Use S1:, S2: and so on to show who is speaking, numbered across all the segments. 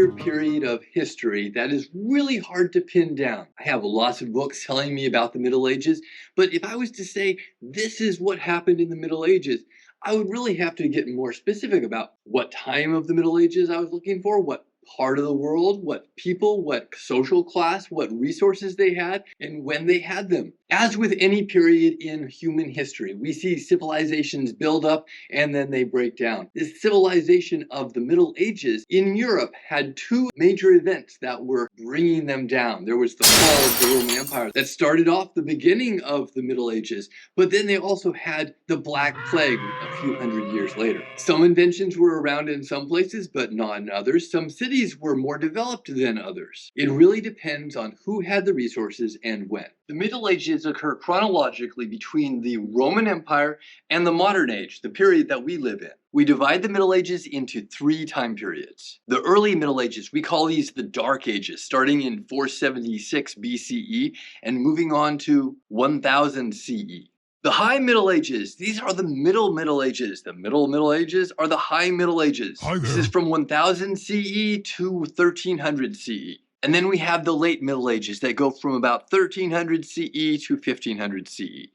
S1: entire period of history that is really hard to pin down. I have lots of books telling me about the Middle Ages, but if I was to say this is what happened in the Middle Ages, I would really have to get more specific about what time of the Middle Ages I was looking for, what part of the world, what people, what social class, what resources they had, and when they had them. As with any period in human history, we see civilizations build up and then they break down. This civilization of the Middle Ages in Europe had two major events that were bringing them down. There was the fall of the Roman Empire that started off the beginning of the Middle Ages, but then they also had the Black Plague a few hundred years later. Some inventions were around in some places, but not in others. Some cities were more developed than others. It really depends on who had the resources and when. The Middle Ages occur chronologically between the Roman Empire and the modern age, the period that we live in. We divide the Middle Ages into three time periods. The early Middle Ages, we call these the Dark Ages, starting in 476 BCE and moving on to 1000 CE. The High Middle Ages, these are the Middle Ages. The Middle Ages are the High Middle Ages. This is from 1000 CE to 1300 CE. And then we have the Late Middle Ages that go from about 1300 CE to 1500 CE.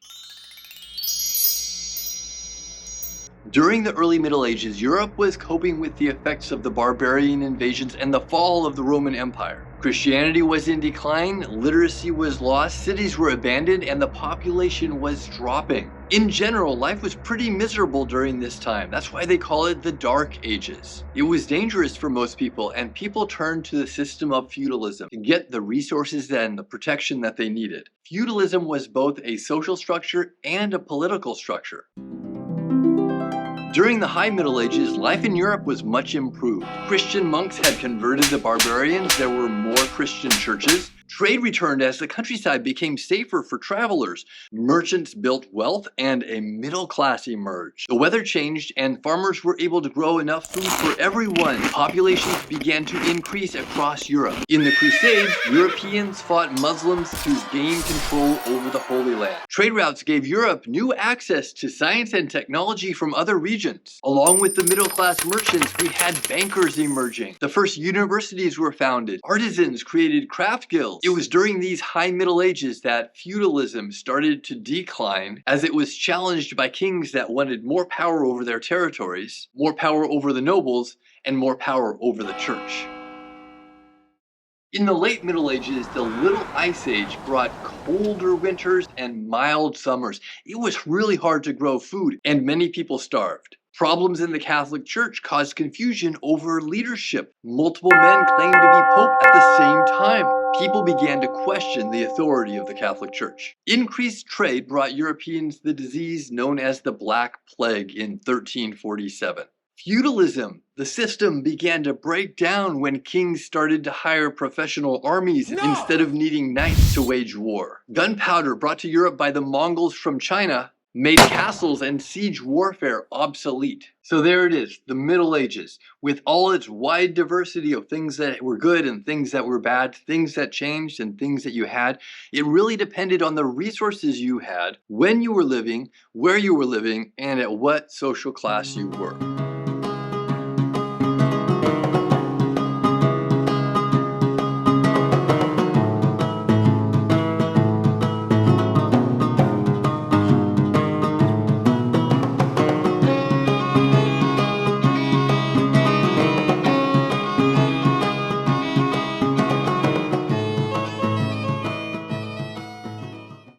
S1: During the early Middle Ages, Europe was coping with the effects of the barbarian invasions and the fall of the Roman Empire. Christianity was in decline, literacy was lost, cities were abandoned, and the population was dropping. In general, life was pretty miserable during this time. That's why they call it the Dark Ages. It was dangerous for most people, and people turned to the system of feudalism to get the resources and the protection that they needed. Feudalism was both a social structure and a political structure. During the High Middle Ages, life in Europe was much improved. Christian monks had converted the barbarians, there were more Christian churches. Trade returned as the countryside became safer for travelers. Merchants built wealth and a middle class emerged. The weather changed and farmers were able to grow enough food for everyone. Populations began to increase across Europe. In the Crusades, Europeans fought Muslims to gain control over the Holy Land. Trade routes gave Europe new access to science and technology from other regions. Along with the middle class merchants, we had bankers emerging. The first universities were founded. Artisans created craft guilds. It was during these High Middle Ages that feudalism started to decline as it was challenged by kings that wanted more power over their territories, more power over the nobles, and more power over the church. In the late Middle Ages, the Little Ice Age brought colder winters and mild summers. It was really hard to grow food, and many people starved. Problems in the Catholic Church caused confusion over leadership. Multiple men claimed to be pope at the same time. People began to question the authority of the Catholic Church. Increased trade brought Europeans the disease known as the Black Plague in 1347. Feudalism, the system, began to break down when kings started to hire professional armies instead of needing knights to wage war. Gunpowder, brought to Europe by the Mongols from China, made castles and siege warfare obsolete. So there it is, the Middle Ages, with all its wide diversity of things that were good and things that were bad, things that changed and things that you had. It really depended on the resources you had, when you were living, where you were living, and at what social class you were.